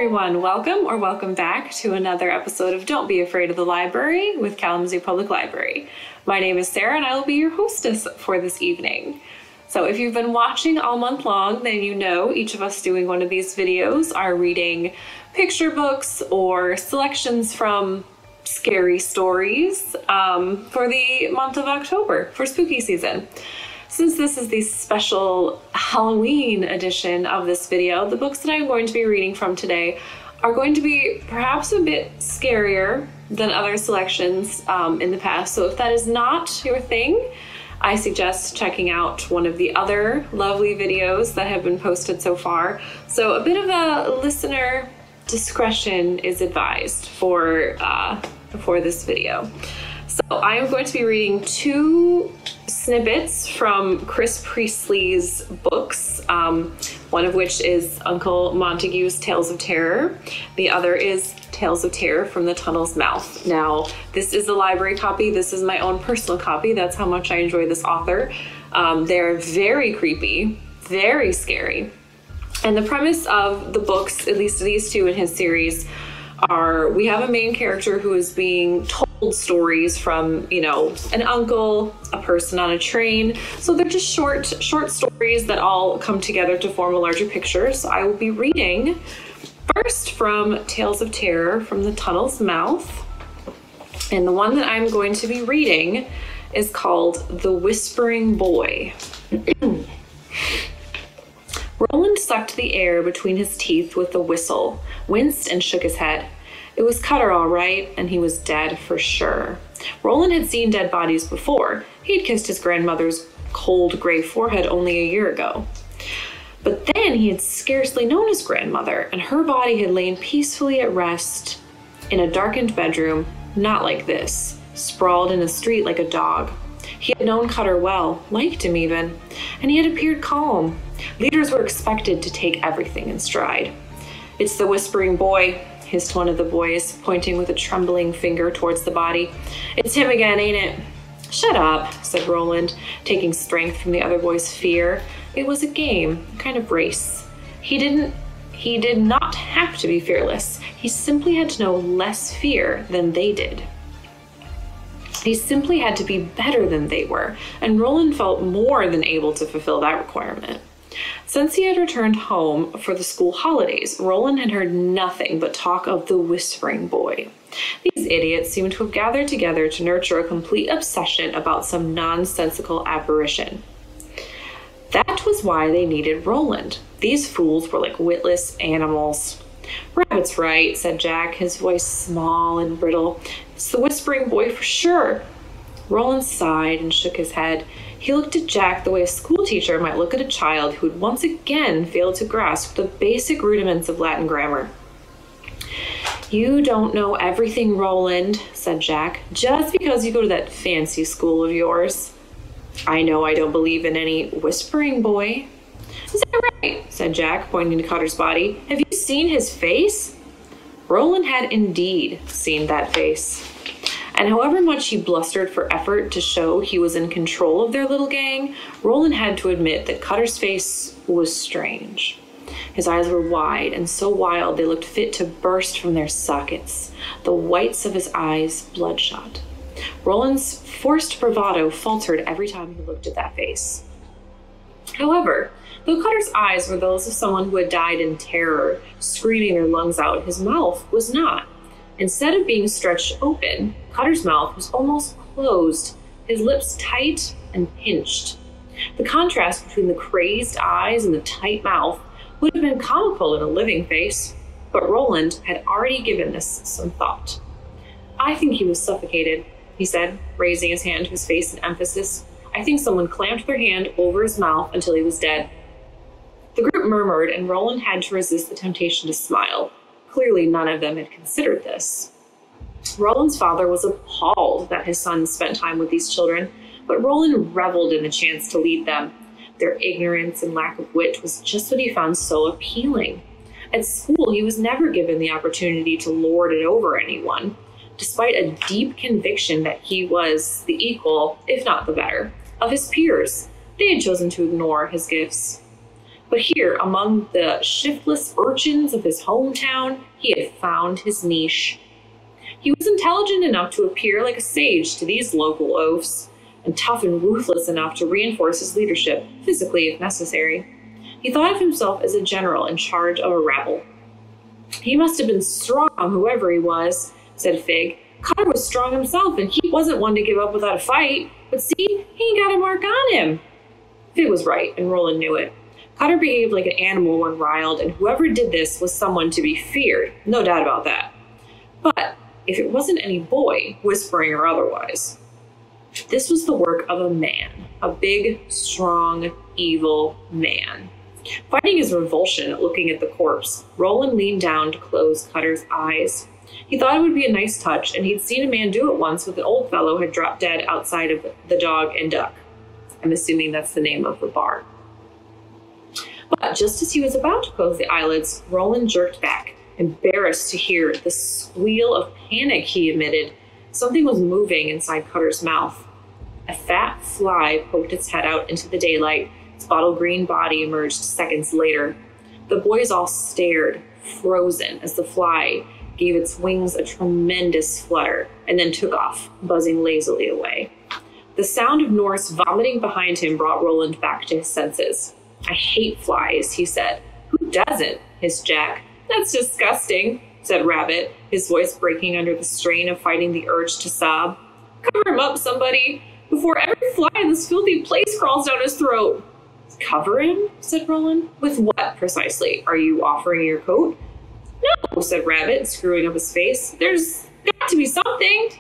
everyone, welcome or welcome back to another episode of Don't Be Afraid of the Library with Kalamazoo Public Library. My name is Sarah and I will be your hostess for this evening. So if you've been watching all month long, then you know each of us doing one of these videos are reading picture books or selections from scary stories for the month of October, for spooky season. Since this is the special Halloween edition of this video, the books that I'm going to be reading from today are going to be perhaps a bit scarier than other selections in the past. So if that is not your thing, I suggest checking out one of the other lovely videos that have been posted so far. So a bit of a listener discretion is advised for this video. So I am going to be reading two snippets from Chris Priestley's books, one of which is Uncle Montague's Tales of Terror. The other is Tales of Terror from the Tunnel's Mouth. Now, this is a library copy. This is my own personal copy. That's how much I enjoy this author. They're very creepy, very scary. And the premise of the books, at least these two in his series, are we have a main character who is being told stories from, you know, an uncle, a person on a train. So they're just short stories that all come together to form a larger picture. So I will be reading first from Tales of Terror from the Tunnel's Mouth. And the one that I'm going to be reading is called The Whispering Boy. Roland sucked the air between his teeth with a whistle, winced and shook his head. It was Cutter all right, and he was dead for sure. Roland had seen dead bodies before. He'd kissed his grandmother's cold gray forehead only a year ago. But then he had scarcely known his grandmother, and her body had lain peacefully at rest in a darkened bedroom, not like this, sprawled in a street like a dog. He had known Cutter well, liked him even, and he had appeared calm. Leaders were expected to take everything in stride. "It's the Whispering Boy," hissed one of the boys, pointing with a trembling finger towards the body. "It's him again, ain't it?" "Shut up," said Roland, taking strength from the other boy's fear. It was a game, a kind of race. He did not have to be fearless. He simply had to know less fear than they did. He simply had to be better than they were, and Roland felt more than able to fulfill that requirement. Since he had returned home for the school holidays, Roland had heard nothing but talk of the Whispering Boy. These idiots seemed to have gathered together to nurture a complete obsession about some nonsensical apparition. That was why they needed Roland. These fools were like witless animals. "Rabbit's right," said Jack, his voice small and brittle. "It's the Whispering Boy for sure." Roland sighed and shook his head. He looked at Jack the way a schoolteacher might look at a child who had once again failed to grasp the basic rudiments of Latin grammar. "You don't know everything, Roland," said Jack, "just because you go to that fancy school of yours." "I know I don't believe in any Whispering Boy." "Is that right?" said Jack, pointing to Cutter's body. "Have you seen his face?" Roland had indeed seen that face. And however much he blustered for effort to show he was in control of their little gang, Roland had to admit that Cutter's face was strange. His eyes were wide and so wild they looked fit to burst from their sockets, the whites of his eyes bloodshot. Roland's forced bravado faltered every time he looked at that face. However, though Cutter's eyes were those of someone who had died in terror, screaming their lungs out, his mouth was not. Instead of being stretched open, Cutter's mouth was almost closed, his lips tight and pinched. The contrast between the crazed eyes and the tight mouth would have been comical in a living face, but Roland had already given this some thought. "I think he was suffocated," he said, raising his hand to his face in emphasis. "I think someone clamped their hand over his mouth until he was dead." The group murmured, and Roland had to resist the temptation to smile. Clearly, none of them had considered this. Roland's father was appalled that his son spent time with these children, but Roland reveled in the chance to lead them. Their ignorance and lack of wit was just what he found so appealing. At school, he was never given the opportunity to lord it over anyone, despite a deep conviction that he was the equal, if not the better, of his peers. They had chosen to ignore his gifts. But here, among the shiftless urchins of his hometown, he had found his niche. He was intelligent enough to appear like a sage to these local oafs, and tough and ruthless enough to reinforce his leadership, physically if necessary. He thought of himself as a general in charge of a rabble. He must have been strong, whoever he was, said Fig. Cutter was strong himself, and he wasn't one to give up without a fight. But see, he ain't got a mark on him. Fig was right, and Roland knew it. Cutter behaved like an animal when riled, and whoever did this was someone to be feared, no doubt about that. But if it wasn't any boy, whispering or otherwise, this was the work of a man, a big, strong, evil man. Fighting his revulsion at looking at the corpse, Roland leaned down to close Cutter's eyes. He thought it would be a nice touch, and he'd seen a man do it once with an old fellow who had dropped dead outside of the Dog and Duck. I'm assuming that's the name of the bar. But just as he was about to close the eyelids, Roland jerked back, embarrassed to hear the squeal of panic he emitted. Something was moving inside Cutter's mouth. A fat fly poked its head out into the daylight. Its bottle green body emerged seconds later. The boys all stared, frozen, as the fly gave its wings a tremendous flutter and then took off, buzzing lazily away. The sound of Norris vomiting behind him brought Roland back to his senses. I hate flies, he said. Who doesn't? Hissed Jack. That's disgusting, said Rabbit, his voice breaking under the strain of fighting the urge to sob. Cover him up, somebody, before every fly in this filthy place crawls down his throat. Cover him? Said Roland. With what, precisely? Are you offering your coat? No, said Rabbit, screwing up his face. There's got to be something.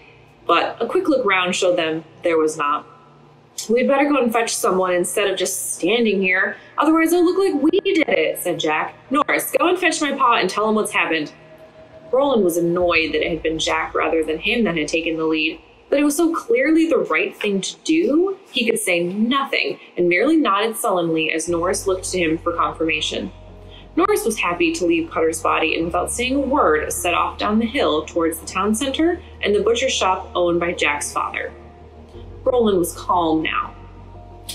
But a quick look round showed them there was not. We'd better go and fetch someone instead of just standing here. Otherwise it'll look like we did it, said Jack. Norris, go and fetch my pa and tell him what's happened. Roland was annoyed that it had been Jack rather than him that had taken the lead. But it was so clearly the right thing to do, he could say nothing and merely nodded sullenly as Norris looked to him for confirmation. Norris was happy to leave Cutter's body and without saying a word set off down the hill towards the town center and the butcher shop owned by Jack's father. Roland was calm now.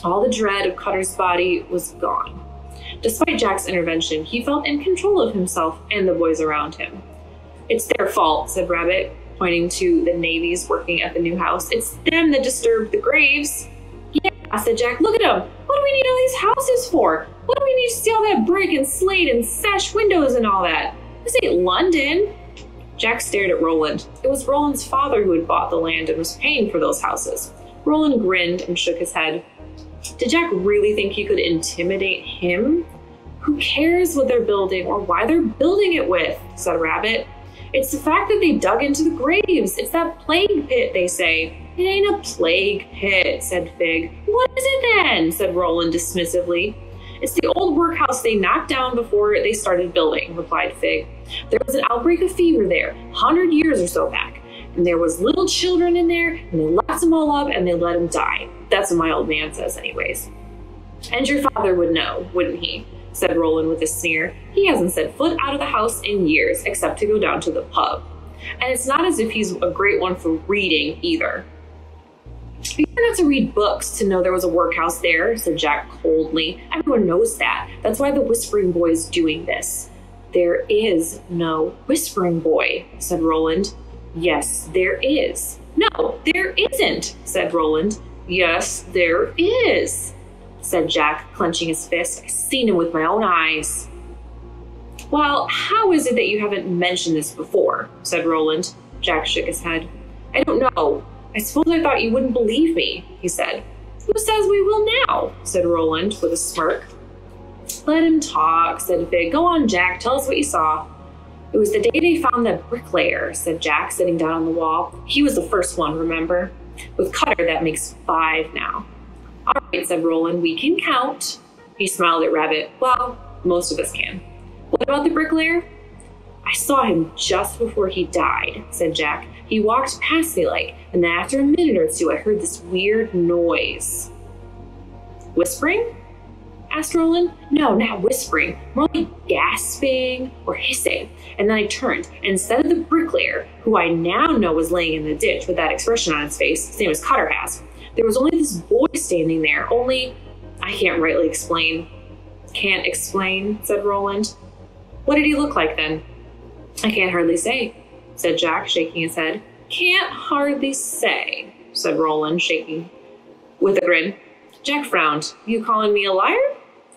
All the dread of Cutter's body was gone. Despite Jack's intervention, he felt in control of himself and the boys around him. It's their fault, said Rabbit, pointing to the navvies working at the new house. It's them that disturbed the graves. Yeah, said Jack. Look at them. What do we need all these houses for? What do we need to see all that brick and slate and sash windows and all that? This ain't London. Jack stared at Roland. It was Roland's father who had bought the land and was paying for those houses. Roland grinned and shook his head. Did Jack really think he could intimidate him? Who cares what they're building or why they're building it with, said Rabbit. It's the fact that they dug into the graves. It's that plague pit, they say. It ain't a plague pit, said Fig. What is it then? Said Roland dismissively. It's the old workhouse they knocked down before they started building, replied Fig. There was an outbreak of fever there, 100 years or so back. And there was little children in there, and they locked them all up and they let them die. That's what my old man says anyways. And your father would know, wouldn't he? Said Roland with a sneer. He hasn't set foot out of the house in years, except to go down to the pub. And it's not as if he's a great one for reading either. You don't have to read books to know there was a workhouse there, said Jack coldly. Everyone knows that. That's why the Whispering Boy is doing this. There is no Whispering Boy, said Roland. Yes, there is. No, there isn't, said Roland. Yes, there is, said Jack, clenching his fist. I've seen him with my own eyes. Well, how is it that you haven't mentioned this before? Said Roland. Jack shook his head. I don't know. I suppose I thought you wouldn't believe me, he said. Who says we will now? Said Roland with a smirk. Let him talk, said Fig. Go on, Jack, tell us what you saw. It was the day they found that bricklayer, said Jack, sitting down on the wall. He was the first one, remember? With Cutter, that makes 5 now. All right, said Roland, we can count. He smiled at Rabbit. Well, most of us can. What about the bricklayer? I saw him just before he died, said Jack. He walked past me and then after a minute or two, I heard this weird noise. Whispering? Asked Roland. No, not whispering, more like gasping or hissing. And then I turned, and instead of the bricklayer, who I now know was laying in the ditch with that expression on his face, same as Cutter has, there was only this boy standing there, only, I can't rightly explain. Can't explain, said Roland. What did he look like then? I can't hardly say, said Jack, shaking his head. Can't hardly say, said Roland, shaking with a grin. Jack frowned. You calling me a liar?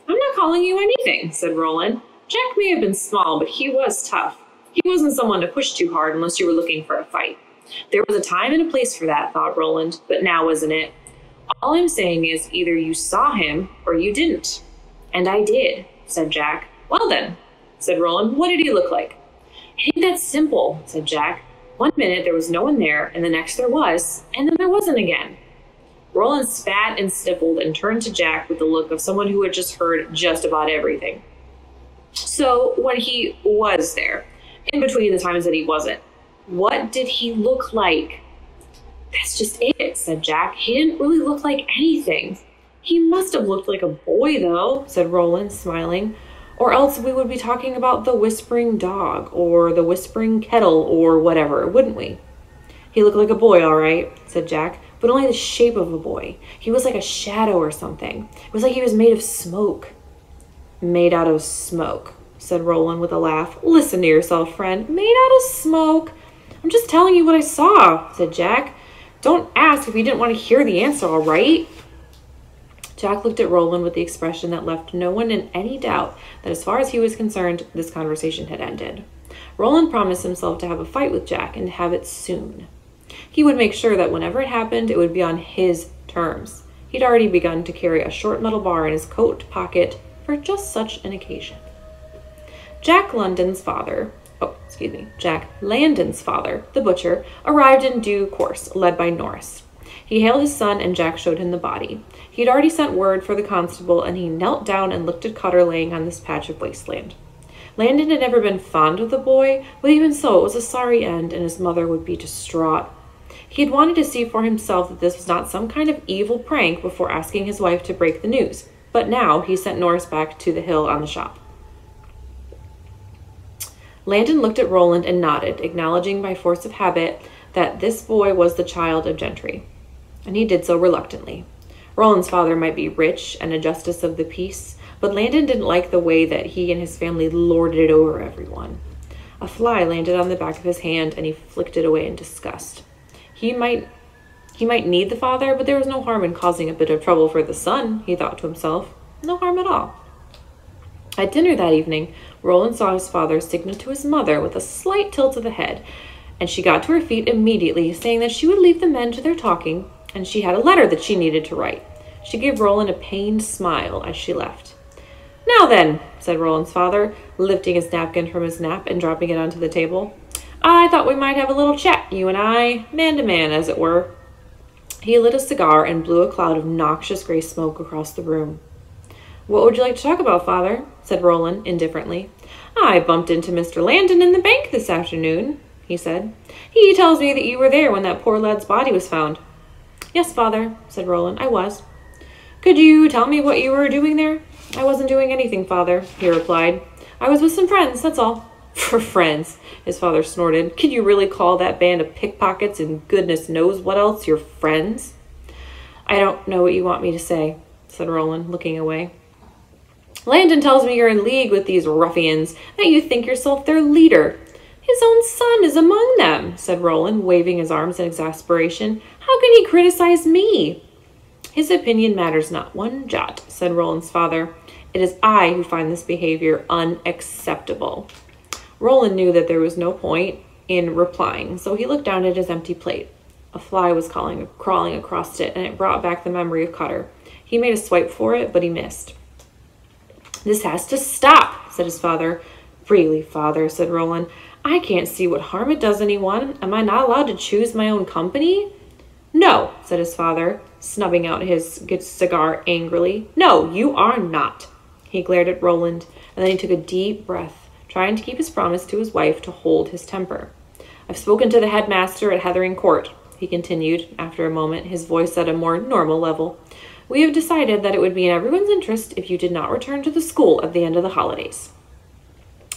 I'm not calling you anything, said Roland. Jack may have been small, but he was tough. He wasn't someone to push too hard unless you were looking for a fight. There was a time and a place for that, thought Roland, but now wasn't it. All I'm saying is either you saw him or you didn't. And I did, said Jack. Well then, said Roland, what did he look like? It ain't that simple, said Jack. One minute there was no one there, and the next there was, and then there wasn't again. Roland spat and sniffled and turned to Jack with the look of someone who had just heard just about everything. So when he was there, in between the times that he wasn't, what did he look like? That's just it, said Jack. He didn't really look like anything. He must have looked like a boy, though, said Roland, smiling. Or else we would be talking about the whispering dog, or the whispering kettle, or whatever, wouldn't we? He looked like a boy, all right, said Jack, but only the shape of a boy. He was like a shadow or something. It was like he was made of smoke. Made out of smoke, said Roland with a laugh. Listen to yourself, friend. Made out of smoke? I'm just telling you what I saw, said Jack. Don't ask if you didn't want to hear the answer, all right? Jack looked at Roland with the expression that left no one in any doubt that as far as he was concerned, this conversation had ended. Roland promised himself to have a fight with Jack and to have it soon. He would make sure that whenever it happened, it would be on his terms. He'd already begun to carry a short metal bar in his coat pocket for just such an occasion. Jack Landon's father, the butcher, arrived in due course, led by Norris. He hailed his son, and Jack showed him the body. He had already sent word for the constable, and he knelt down and looked at Cutter laying on this patch of wasteland. Landon had never been fond of the boy, but even so, it was a sorry end, and his mother would be distraught. He had wanted to see for himself that this was not some kind of evil prank before asking his wife to break the news, but now he sent Norris back to the hill on the shop. Landon looked at Roland and nodded, acknowledging by force of habit that this boy was the child of gentry, and he did so reluctantly. Roland's father might be rich and a justice of the peace, but Landon didn't like the way that he and his family lorded it over everyone. A fly landed on the back of his hand, and he flicked it away in disgust. He might need the father, but there was no harm in causing a bit of trouble for the son, he thought to himself. No harm at all. At dinner that evening, Roland saw his father signal to his mother with a slight tilt of the head, and she got to her feet immediately, saying that she would leave the men to their talking, and she had a letter that she needed to write. She gave Roland a pained smile as she left. Now then, said Roland's father, lifting his napkin from his nap and dropping it onto the table. I thought we might have a little chat, you and I, man to man, as it were. He lit a cigar and blew a cloud of noxious gray smoke across the room. What would you like to talk about, father? Said Roland indifferently. I bumped into Mr. Landon in the bank this afternoon, he said. He tells me that you were there when that poor lad's body was found. Yes, father, said Roland, I was. Could you tell me what you were doing there? I wasn't doing anything, father, he replied. I was with some friends, that's all. For friends, his father snorted. Could you really call that band of pickpockets and goodness knows what else your friends? I don't know what you want me to say, said Roland, looking away. Landon tells me you're in league with these ruffians, that you think yourself their leader. His own son is among them, said Roland, waving his arms in exasperation. How can he criticize me? His opinion matters not one jot, said Roland's father. It is I who find this behavior unacceptable. Roland knew that there was no point in replying, so he looked down at his empty plate. A fly was crawling across it, and it brought back the memory of Cutter. He made a swipe for it, but he missed. This has to stop, said his father. Really, father, said Roland. I can't see what harm it does anyone. Am I not allowed to choose my own company? No, said his father, snubbing out his cigar angrily. No, you are not. He glared at Roland, and then he took a deep breath, trying to keep his promise to his wife to hold his temper. I've spoken to the headmaster at Heathering Court, he continued, after a moment, his voice at a more normal level. We have decided that it would be in everyone's interest if you did not return to the school at the end of the holidays.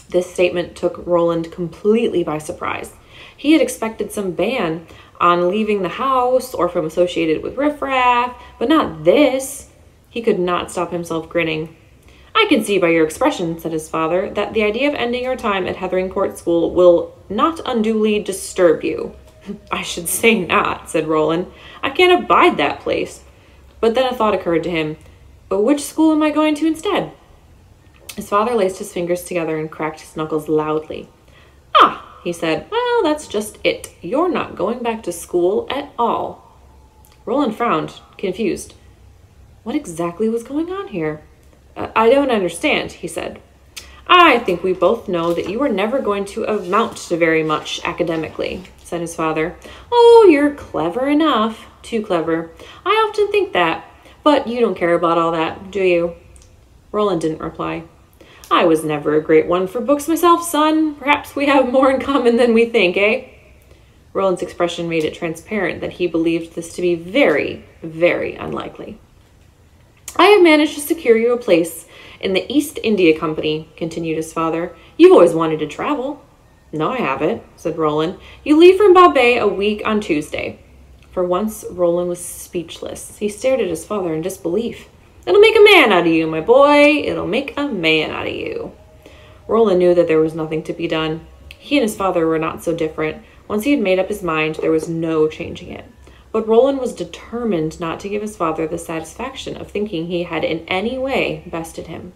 This statement took Roland completely by surprise. He had expected some ban on leaving the house or from associated with riffraff, but not this. He could not stop himself grinning. I can see by your expression, said his father, that the idea of ending your time at Heatheringport School will not unduly disturb you. I should say not, said Roland. I can't abide that place. But then a thought occurred to him. But which school am I going to instead? His father laced his fingers together and cracked his knuckles loudly. Ah, he said, well, that's just it. You're not going back to school at all. Roland frowned, confused. What exactly was going on here? I don't understand, he said. I think we both know that you are never going to amount to very much academically, said his father. Oh, you're clever enough. Too clever. I often think that. But you don't care about all that, do you? Roland didn't reply. I was never a great one for books myself, son. Perhaps we have more in common than we think, eh? Roland's expression made it transparent that he believed this to be very, very unlikely. I have managed to secure you a place in the East India Company, continued his father. You've always wanted to travel. No, I haven't, said Roland. You leave from Bombay a week on Tuesday. For once, Roland was speechless. He stared at his father in disbelief. It'll make a man out of you, my boy. It'll make a man out of you. Roland knew that there was nothing to be done. He and his father were not so different. Once he had made up his mind, there was no changing it. But Roland was determined not to give his father the satisfaction of thinking he had in any way bested him.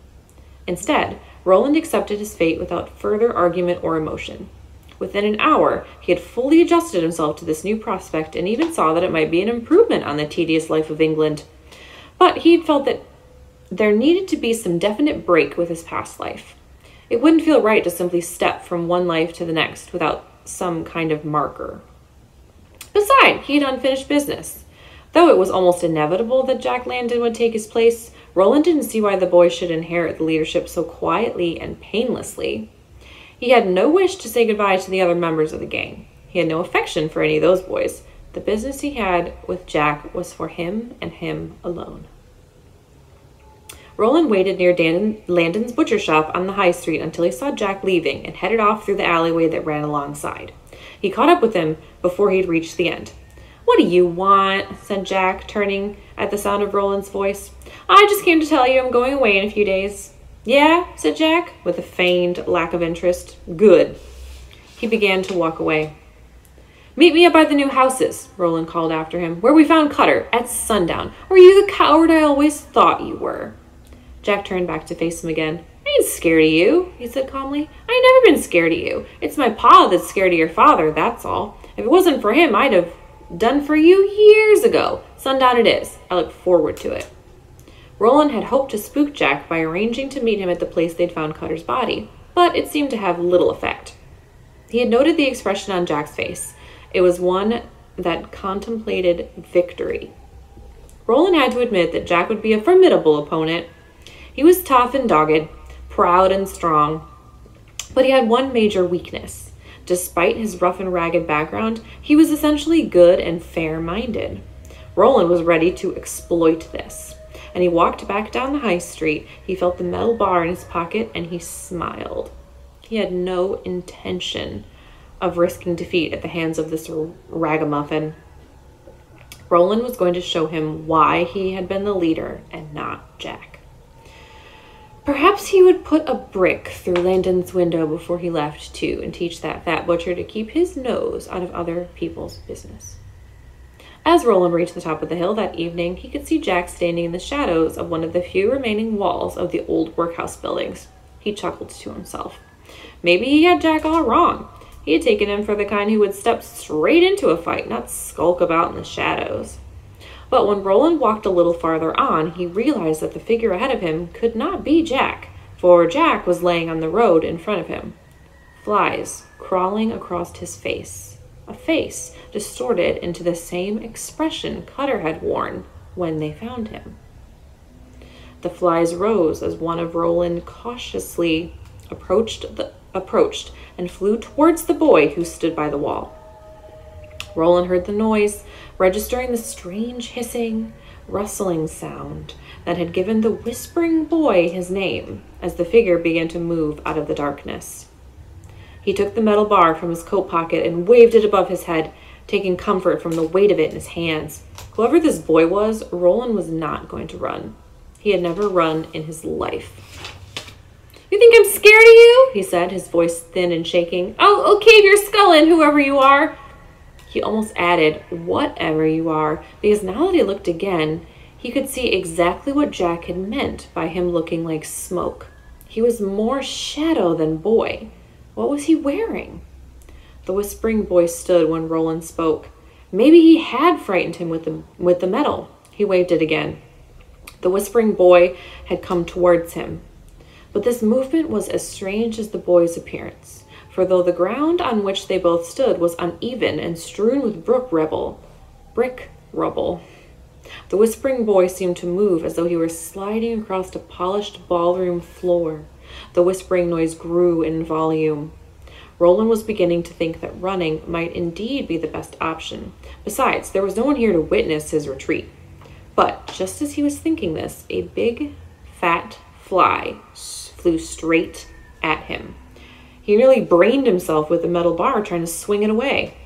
Instead, Roland accepted his fate without further argument or emotion. Within an hour, he had fully adjusted himself to this new prospect and even saw that it might be an improvement on the tedious life of England. But he felt that there needed to be some definite break with his past life. It wouldn't feel right to simply step from one life to the next without some kind of marker. Besides, he had unfinished business. Though it was almost inevitable that Jack Landon would take his place, Roland didn't see why the boy should inherit the leadership so quietly and painlessly. He had no wish to say goodbye to the other members of the gang. He had no affection for any of those boys. The business he had with Jack was for him and him alone. Roland waited near Landon's butcher shop on the high street until he saw Jack leaving and headed off through the alleyway that ran alongside. He caught up with him before he'd reached the end. What do you want? Said Jack, turning at the sound of Roland's voice. I just came to tell you I'm going away in a few days. Yeah, said Jack, with a feigned lack of interest. Good. He began to walk away. Meet me up by the new houses, Roland called after him, where we found Cutter, at sundown. Or are you the coward I always thought you were? Jack turned back to face him again. I ain't scared of you, he said calmly. I ain't never been scared of you. It's my pa that's scared of your father, that's all. If it wasn't for him, I'd have done for you years ago. Sundown it is. I look forward to it. Roland had hoped to spook Jack by arranging to meet him at the place they'd found Cutter's body, but it seemed to have little effect. He had noted the expression on Jack's face. It was one that contemplated victory. Roland had to admit that Jack would be a formidable opponent. He was tough and dogged, proud and strong, but he had one major weakness. Despite his rough and ragged background, he was essentially good and fair-minded. Roland was ready to exploit this, and he walked back down the high street. He felt the metal bar in his pocket, and he smiled. He had no intention of risking defeat at the hands of this ragamuffin. Roland was going to show him why he had been the leader and not Jack. Perhaps he would put a brick through Landon's window before he left, too, and teach that fat butcher to keep his nose out of other people's business. As Roland reached the top of the hill that evening, he could see Jack standing in the shadows of one of the few remaining walls of the old workhouse buildings. He chuckled to himself. Maybe he had Jack all wrong. He had taken him for the kind who would step straight into a fight, not skulk about in the shadows. But when Roland walked a little farther on, he realized that the figure ahead of him could not be Jack, for Jack was laying on the road in front of him. Flies crawling across his face, a face distorted into the same expression Cutter had worn when they found him. The flies rose as one of Roland cautiously approached and flew towards the boy who stood by the wall. Roland heard the noise, registering the strange hissing, rustling sound that had given the whispering boy his name as the figure began to move out of the darkness. He took the metal bar from his coat pocket and waved it above his head, taking comfort from the weight of it in his hands. Whoever this boy was, Roland was not going to run. He had never run in his life. "You think I'm scared of you?" he said, his voice thin and shaking. I'll cave your skull in, whoever you are." He almost added, "whatever you are," because now that he looked again, he could see exactly what Jack had meant by him looking like smoke. He was more shadow than boy. What was he wearing? The whispering boy stood when Roland spoke. Maybe he had frightened him with the metal. He waved it again. The whispering boy had come towards him. But this movement was as strange as the boy's appearance, for though the ground on which they both stood was uneven and strewn with brick rubble, the whispering boy seemed to move as though he were sliding across a polished ballroom floor. The whispering noise grew in volume. Roland was beginning to think that running might indeed be the best option. Besides, there was no one here to witness his retreat. But just as he was thinking this, a big, fat fly flew straight at him. He nearly brained himself with the metal bar trying to swing it away.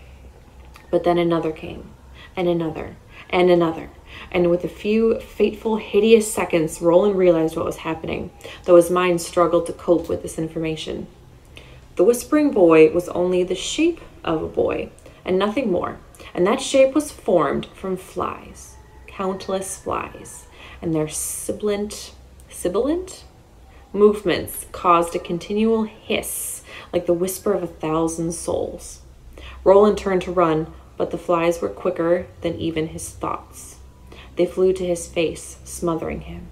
But then another came, and another, and another. And with a few fateful, hideous seconds, Roland realized what was happening, though his mind struggled to cope with this information. The whispering boy was only the shape of a boy, and nothing more. And that shape was formed from flies, countless flies, and their sibilant movements caused a continual hiss, like the whisper of 1,000 souls. Roland turned to run, but the flies were quicker than even his thoughts. They flew to his face, smothering him,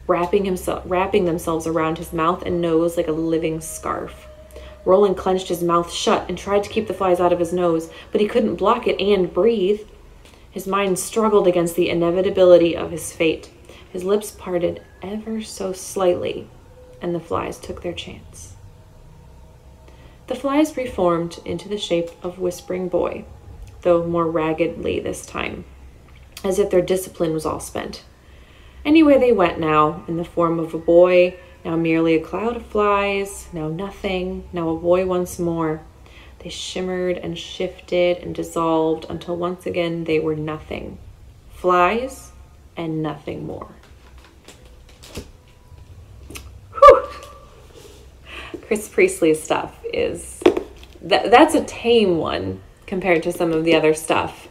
wrapping themselves around his mouth and nose like a living scarf. Roland clenched his mouth shut and tried to keep the flies out of his nose, but he couldn't block it and breathe. His mind struggled against the inevitability of his fate. His lips parted ever so slightly, and the flies took their chance. The flies reformed into the shape of Whispering Boy, though more raggedly this time, as if their discipline was all spent. Anyway, they went now, in the form of a boy, now merely a cloud of flies, now nothing, now a boy once more. They shimmered and shifted and dissolved until once again they were nothing. Flies and nothing more. Whew! Chris Priestley's stuff is, that's a tame one compared to some of the other stuff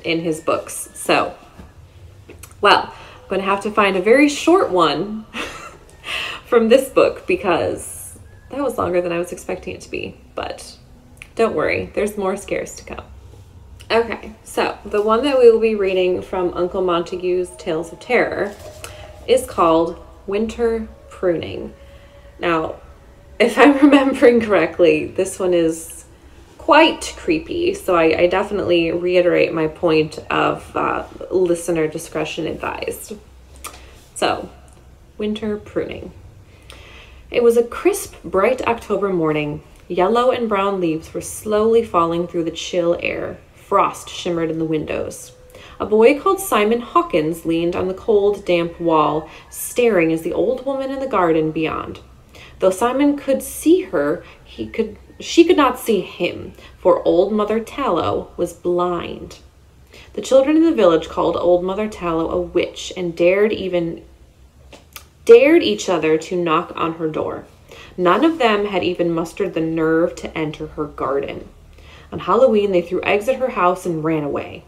in his books. So, well, I'm going to have to find a very short one from this book because that was longer than I was expecting it to be, but don't worry, there's more scares to come. Okay, so the one that we will be reading from Uncle Montague's Tales of Terror is called Winter Pruning. Now, if I'm remembering correctly, this one is quite creepy, so I definitely reiterate my point of listener discretion advised. So, Winter Pruning. It was a crisp, bright October morning. Yellow and brown leaves were slowly falling through the chill air. Frost shimmered in the windows. A boy called Simon Hawkins leaned on the cold, damp wall, staring as the old woman in the garden beyond. Though Simon could see her, she could not see him, for Old Mother Tallow was blind. The children in the village called Old Mother Tallow a witch and dared each other to knock on her door. None of them had even mustered the nerve to enter her garden. On Halloween, they threw eggs at her house and ran away.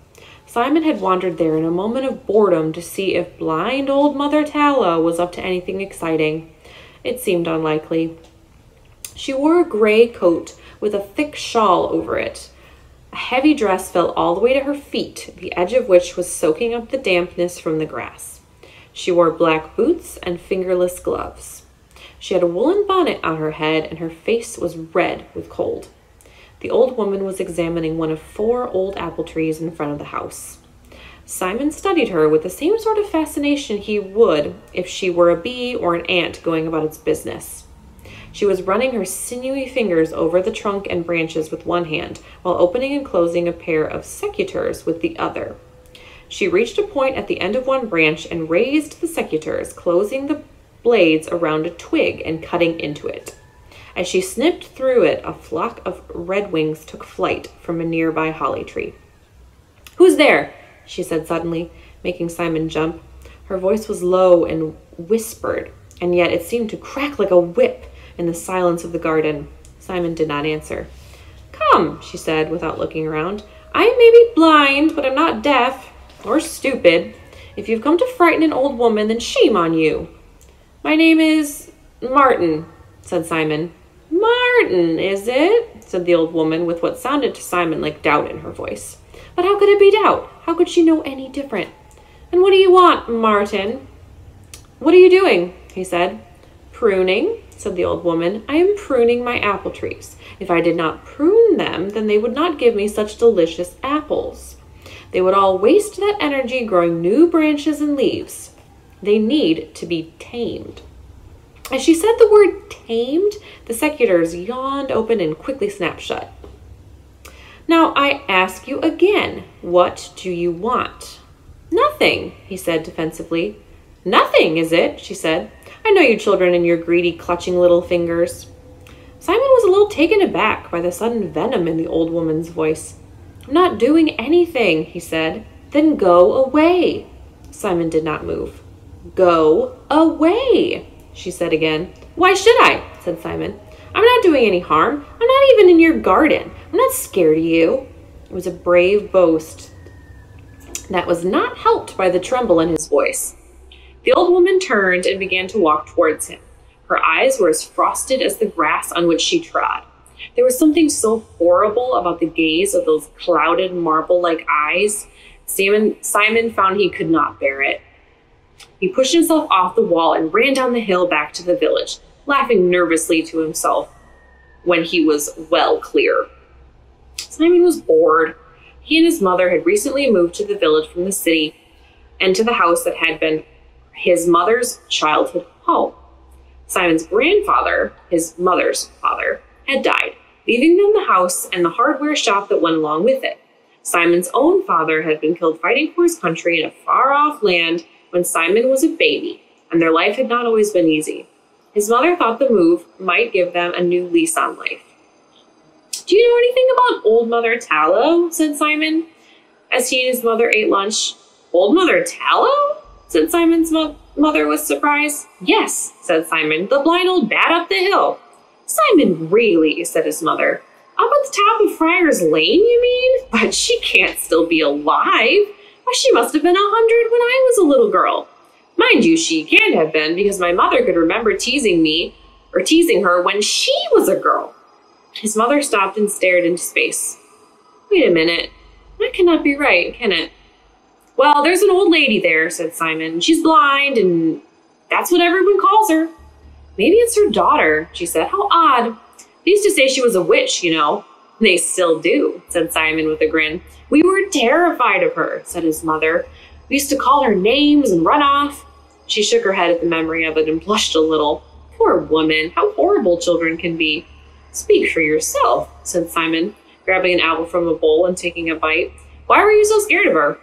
Simon had wandered there in a moment of boredom to see if blind Old Mother Tallow was up to anything exciting. It seemed unlikely. She wore a gray coat with a thick shawl over it. A heavy dress fell all the way to her feet, the edge of which was soaking up the dampness from the grass. She wore black boots and fingerless gloves. She had a woolen bonnet on her head, and her face was red with cold. The old woman was examining one of 4 old apple trees in front of the house. Simon studied her with the same sort of fascination he would if she were a bee or an ant going about its business. She was running her sinewy fingers over the trunk and branches with one hand, while opening and closing a pair of secateurs with the other. She reached a point at the end of one branch and raised the secateurs, closing the blades around a twig and cutting into it. As she snipped through it, a flock of redwings took flight from a nearby holly tree. "Who's there?" she said suddenly, making Simon jump. Her voice was low and whispered, and yet it seemed to crack like a whip in the silence of the garden. Simon did not answer. "Come," she said, without looking around. "I may be blind, but I'm not deaf or stupid. If you've come to frighten an old woman, then shame on you." "My name is Martin," said Simon. "Martin, is it?" said the old woman, with what sounded to Simon like doubt in her voice. But how could it be doubt? How could she know any different? "And what do you want, Martin?" "What are you doing?" he said. "Pruning," said the old woman. "I am pruning my apple trees. If I did not prune them, then they would not give me such delicious apples. They would all waste that energy growing new branches and leaves. They need to be tamed." As she said the word tamed, the secateurs yawned open and quickly snapped shut. "Now I ask you again, what do you want?" "Nothing," he said defensively. "Nothing, is it?" she said. "I know you children and your greedy, clutching little fingers." Simon was a little taken aback by the sudden venom in the old woman's voice. "I'm not doing anything," he said. "Then go away." Simon did not move. "Go away," she said again. "Why should I?" said Simon. "I'm not doing any harm. I'm not even in your garden. I'm not scared of you." It was a brave boast that was not helped by the tremble in his voice. The old woman turned and began to walk towards him. Her eyes were as frosted as the grass on which she trod. There was something so horrible about the gaze of those clouded marble-like eyes. Simon found he could not bear it. He pushed himself off the wall and ran down the hill back to the village, laughing nervously to himself when he was well clear. Simon was bored. He and his mother had recently moved to the village from the city and to the house that had been his mother's childhood home. Simon's grandfather, his mother's father, had died, leaving them the house and the hardware shop that went along with it. Simon's own father had been killed fighting for his country in a far-off land when Simon was a baby, and their life had not always been easy. His mother thought the move might give them a new lease on life. "Do you know anything about Old Mother Tallow?" said Simon, as he and his mother ate lunch. "Old Mother Tallow?" said Simon's mother with surprise. "Yes," said Simon, "the blind old bat up the hill." "Simon, really?" said his mother. "Up at the top of Friar's Lane, you mean? But she can't still be alive. Why, she must have been 100 when I was a little girl. Mind you, she can't have been, because my mother could remember teasing her when she was a girl." His mother stopped and stared into space. "Wait a minute. That cannot be right, can it?" "Well, there's an old lady there," said Simon. "She's blind, and that's what everyone calls her." "Maybe it's her daughter," she said. "How odd. They used to say she was a witch, you know." "They still do," said Simon with a grin. "We were terrified of her," said his mother. "We used to call her names and run off." She shook her head at the memory of it and blushed a little. "Poor woman, how horrible children can be." "Speak for yourself," said Simon, grabbing an apple from a bowl and taking a bite. "Why were you so scared of her?"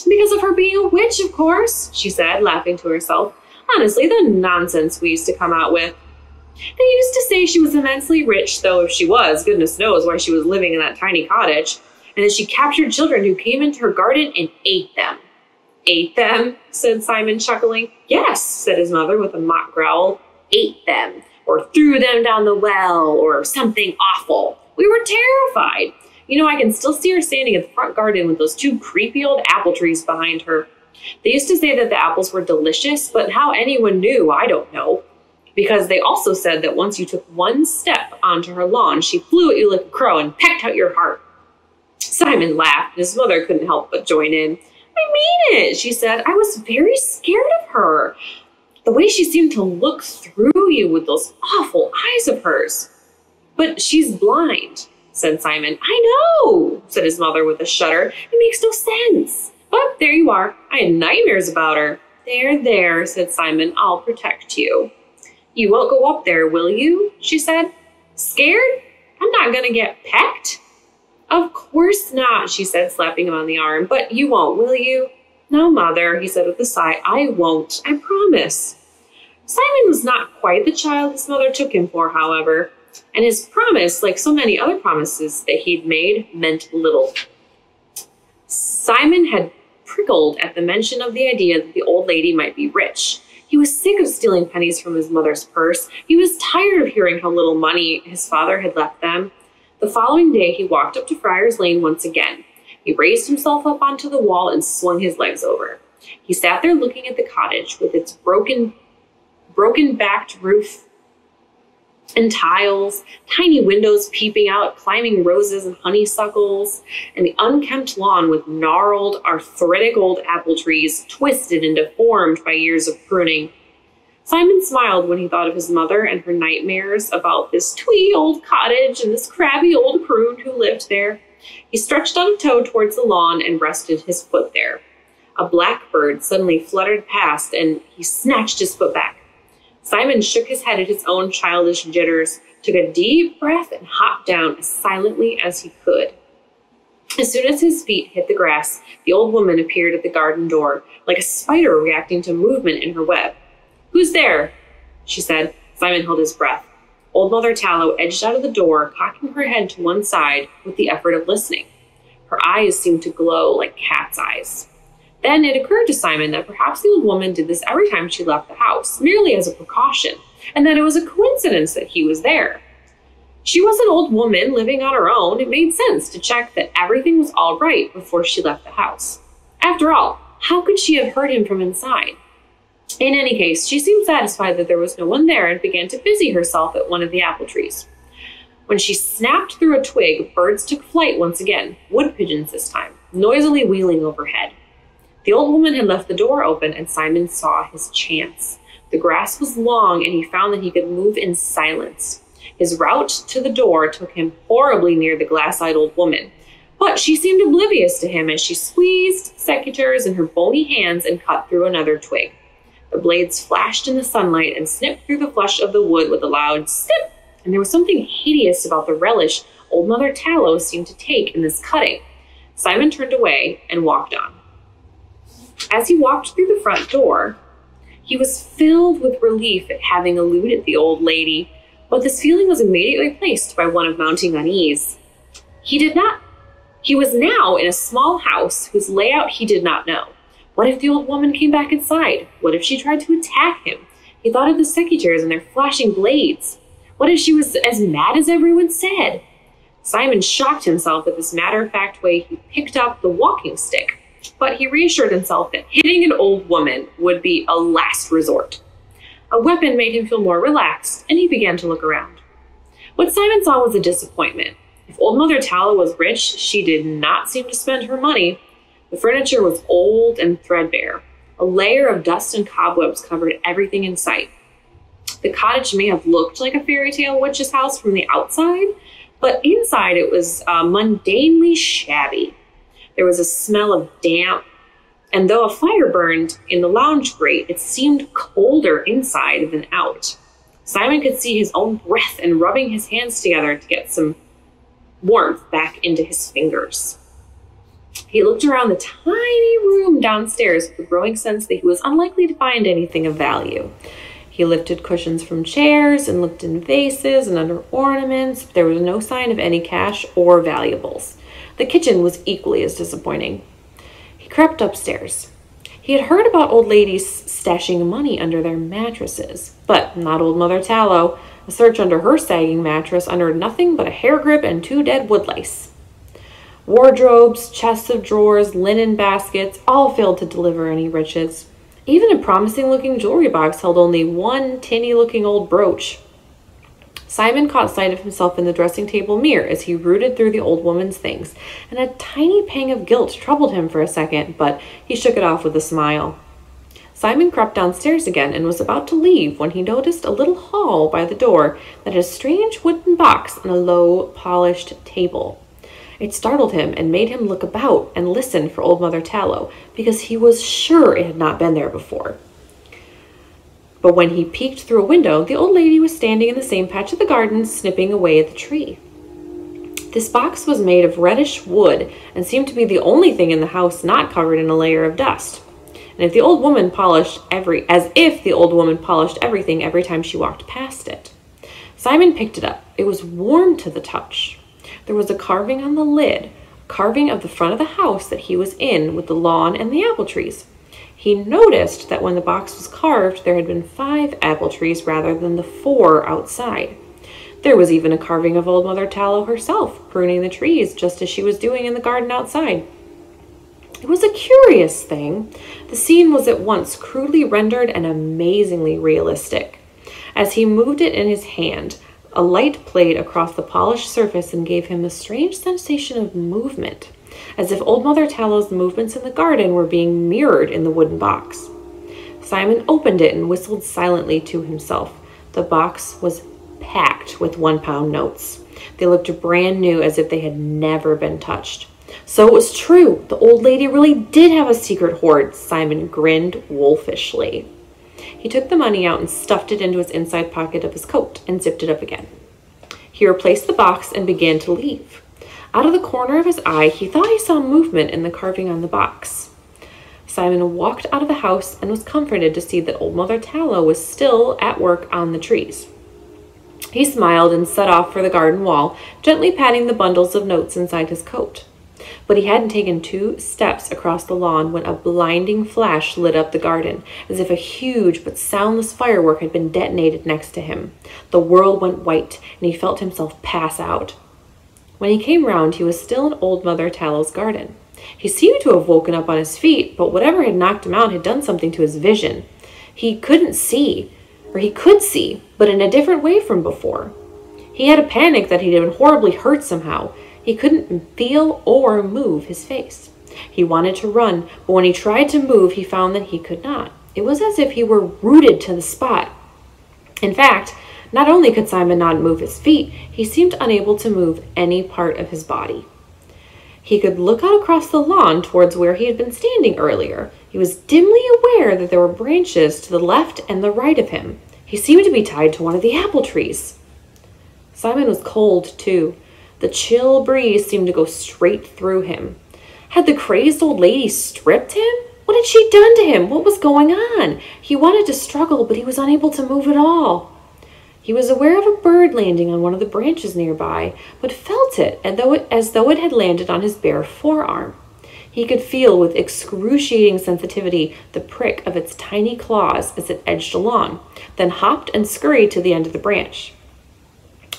"Because of her being a witch, of course," she said, laughing to herself. "Honestly, the nonsense we used to come out with. They used to say she was immensely rich, though if she was, goodness knows why she was living in that tiny cottage, and that she captured children who came into her garden and ate them." "Ate them?" said Simon, chuckling. "Yes," said his mother with a mock growl. "Ate them, or threw them down the well, or something awful. We were terrified. You know, I can still see her standing in the front garden with those two creepy old apple trees behind her. They used to say that the apples were delicious, but how anyone knew, I don't know. Because they also said that once you took one step onto her lawn, she flew at you like a crow and pecked out your heart." Simon laughed, and his mother couldn't help but join in. "I mean it," she said. "I was very scared of her. The way she seemed to look through you with those awful eyes of hers." "But she's blind," said Simon. "I know," said his mother with a shudder. "It makes no sense. But there you are. I had nightmares about her." There, said Simon. "I'll protect you." "You won't go up there, will you?" she said. "Scared? I'm not going to get pecked." "Of course not," she said, slapping him on the arm. "But you won't, will you?" "No, Mother," he said with a sigh. "I won't. I promise." Simon was not quite the child his mother took him for, however, and his promise, like so many other promises that he'd made, meant little. Simon had prickled at the mention of the idea that the old lady might be rich. He was sick of stealing pennies from his mother's purse. He was tired of hearing how little money his father had left them. The following day, he walked up to Friar's Lane once again. He raised himself up onto the wall and swung his legs over. He sat there looking at the cottage with its broken-backed roof and tiles, tiny windows peeping out, climbing roses and honeysuckles, and the unkempt lawn with gnarled, arthritic old apple trees, twisted and deformed by years of pruning. Simon smiled when he thought of his mother and her nightmares about this twee old cottage and this crabby old prune who lived there. He stretched out a toe towards the lawn and rested his foot there. A blackbird suddenly fluttered past, and he snatched his foot back. Simon shook his head at his own childish jitters, took a deep breath, and hopped down as silently as he could. As soon as his feet hit the grass, the old woman appeared at the garden door, like a spider reacting to movement in her web. "Who's there?" she said. Simon held his breath. Old Mother Tallow edged out of the door, cocking her head to one side with the effort of listening. Her eyes seemed to glow like cat's eyes. Then it occurred to Simon that perhaps the old woman did this every time she left the house, merely as a precaution, and that it was a coincidence that he was there. She was an old woman living on her own. It made sense to check that everything was all right before she left the house. After all, how could she have heard him from inside? In any case, she seemed satisfied that there was no one there and began to busy herself at one of the apple trees. When she snapped through a twig, birds took flight once again, wood pigeons this time, noisily wheeling overhead. The old woman had left the door open, and Simon saw his chance. The grass was long, and he found that he could move in silence. His route to the door took him horribly near the glass-eyed old woman, but she seemed oblivious to him as she squeezed secateurs in her bony hands and cut through another twig. The blades flashed in the sunlight and snipped through the flesh of the wood with a loud snip, and there was something hideous about the relish Old Mother Tallow seemed to take in this cutting. Simon turned away and walked on. As he walked through the front door, he was filled with relief at having eluded the old lady, but this feeling was immediately replaced by one of mounting unease. He was now in a small house whose layout he did not know. What if the old woman came back inside? What if she tried to attack him? He thought of the secateurs and their flashing blades. What if she was as mad as everyone said? Simon shocked himself at this matter-of-fact way he picked up the walking stick, but he reassured himself that hitting an old woman would be a last resort. A weapon made him feel more relaxed, and he began to look around. What Simon saw was a disappointment. If Old Mother Tallow was rich, she did not seem to spend her money. The furniture was old and threadbare. A layer of dust and cobwebs covered everything in sight. The cottage may have looked like a fairy tale witch's house from the outside, but inside it was mundanely shabby. There was a smell of damp, and though a fire burned in the lounge grate, it seemed colder inside than out. Simon could see his own breath and rubbing his hands together to get some warmth back into his fingers. He looked around the tiny room downstairs with a growing sense that he was unlikely to find anything of value. He lifted cushions from chairs and looked in vases and under ornaments, but there was no sign of any cash or valuables. The kitchen was equally as disappointing. He crept upstairs. He had heard about old ladies stashing money under their mattresses, but not Old Mother Tallow. A search under her sagging mattress unearthed nothing but a hair grip and 2 dead woodlice. Wardrobes, chests of drawers, linen baskets, all failed to deliver any riches. Even a promising-looking jewelry box held only one tinny-looking old brooch. Simon caught sight of himself in the dressing table mirror as he rooted through the old woman's things, and a tiny pang of guilt troubled him for a second, but he shook it off with a smile. Simon crept downstairs again and was about to leave when he noticed a little hall by the door that had a strange wooden box on a low, polished table. It startled him and made him look about and listen for Old Mother Tallow, because he was sure it had not been there before. But when he peeked through a window, the old lady was standing in the same patch of the garden, snipping away at the tree. This box was made of reddish wood and seemed to be the only thing in the house not covered in a layer of dust. And if the old woman polished everything every time she walked past it. Simon picked it up. It was warm to the touch. There was a carving on the lid, a carving of the front of the house that he was in with the lawn and the apple trees. He noticed that when the box was carved, there had been 5 apple trees rather than the 4 outside. There was even a carving of Old Mother Tallow herself, pruning the trees, just as she was doing in the garden outside. It was a curious thing. The scene was at once crudely rendered and amazingly realistic. As he moved it in his hand, a light played across the polished surface and gave him a strange sensation of movement, as if Old Mother Tallow's movements in the garden were being mirrored in the wooden box. Simon opened it and whistled silently to himself. The box was packed with 1-pound notes. They looked brand new, as if they had never been touched. So it was true. The old lady really did have a secret hoard. Simon grinned wolfishly. He took the money out and stuffed it into his inside pocket of his coat and zipped it up again. He replaced the box and began to leave. Out of the corner of his eye, he thought he saw movement in the carving on the box. Simon walked out of the house and was comforted to see that Old Mother Tallow was still at work on the trees. He smiled and set off for the garden wall, gently patting the bundles of notes inside his coat. But he hadn't taken 2 steps across the lawn when a blinding flash lit up the garden, as if a huge but soundless firework had been detonated next to him. The world went white, and he felt himself pass out. When he came round, he was still in Old Mother Tallow's garden. He seemed to have woken up on his feet, but whatever had knocked him out had done something to his vision. He could see, but in a different way from before. He had a panic that he'd been horribly hurt somehow. He couldn't feel or move his face. He wanted to run, but when he tried to move, he found that he could not. It was as if he were rooted to the spot. In fact, not only could Simon not move his feet, he seemed unable to move any part of his body. He could look out across the lawn towards where he had been standing earlier. He was dimly aware that there were branches to the left and the right of him. He seemed to be tied to one of the apple trees. Simon was cold, too. The chill breeze seemed to go straight through him. Had the crazed old lady stripped him? What had she done to him? What was going on? He wanted to struggle, but he was unable to move at all. He was aware of a bird landing on one of the branches nearby, but felt it as though it had landed on his bare forearm. He could feel with excruciating sensitivity the prick of its tiny claws as it edged along, then hopped and scurried to the end of the branch.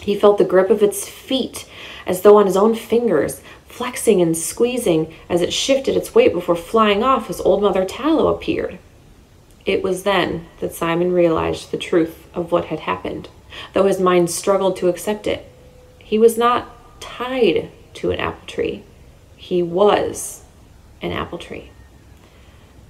He felt the grip of its feet, as though on his own fingers, flexing and squeezing as it shifted its weight before flying off as Old Mother Tallow appeared. It was then that Simon realized the truth of what had happened, though his mind struggled to accept it. He was not tied to an apple tree. He was an apple tree.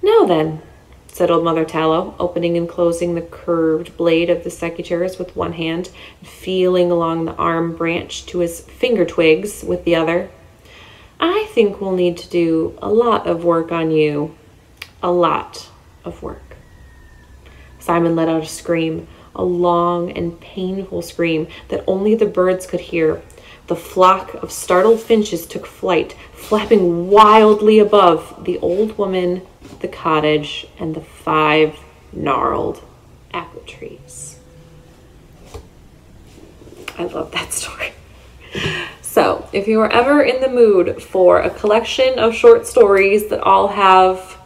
"Now then," said Old Mother Tallow, opening and closing the curved blade of the secateurs with one hand, and feeling along the arm branch to his finger twigs with the other. "I think we'll need to do a lot of work on you. A lot of work." Simon let out a scream, a long and painful scream that only the birds could hear. The flock of startled finches took flight, flapping wildly above the old woman, the cottage, and the 5 gnarled apple trees. I love that story. So, if you are ever in the mood for a collection of short stories that all have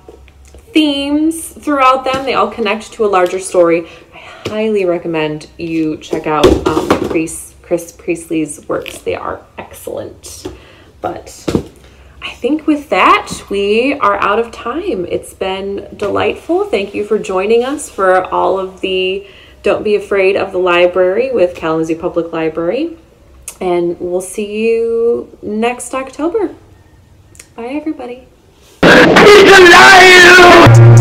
themes throughout them, they all connect to a larger story, I highly recommend you check out Chris Priestley's works. They are excellent. But I think with that, we are out of time. It's been delightful. Thank you for joining us for all of the Don't Be Afraid of the Library with Kalamazoo Public Library. And we'll see you next October. Bye, everybody. He's alive!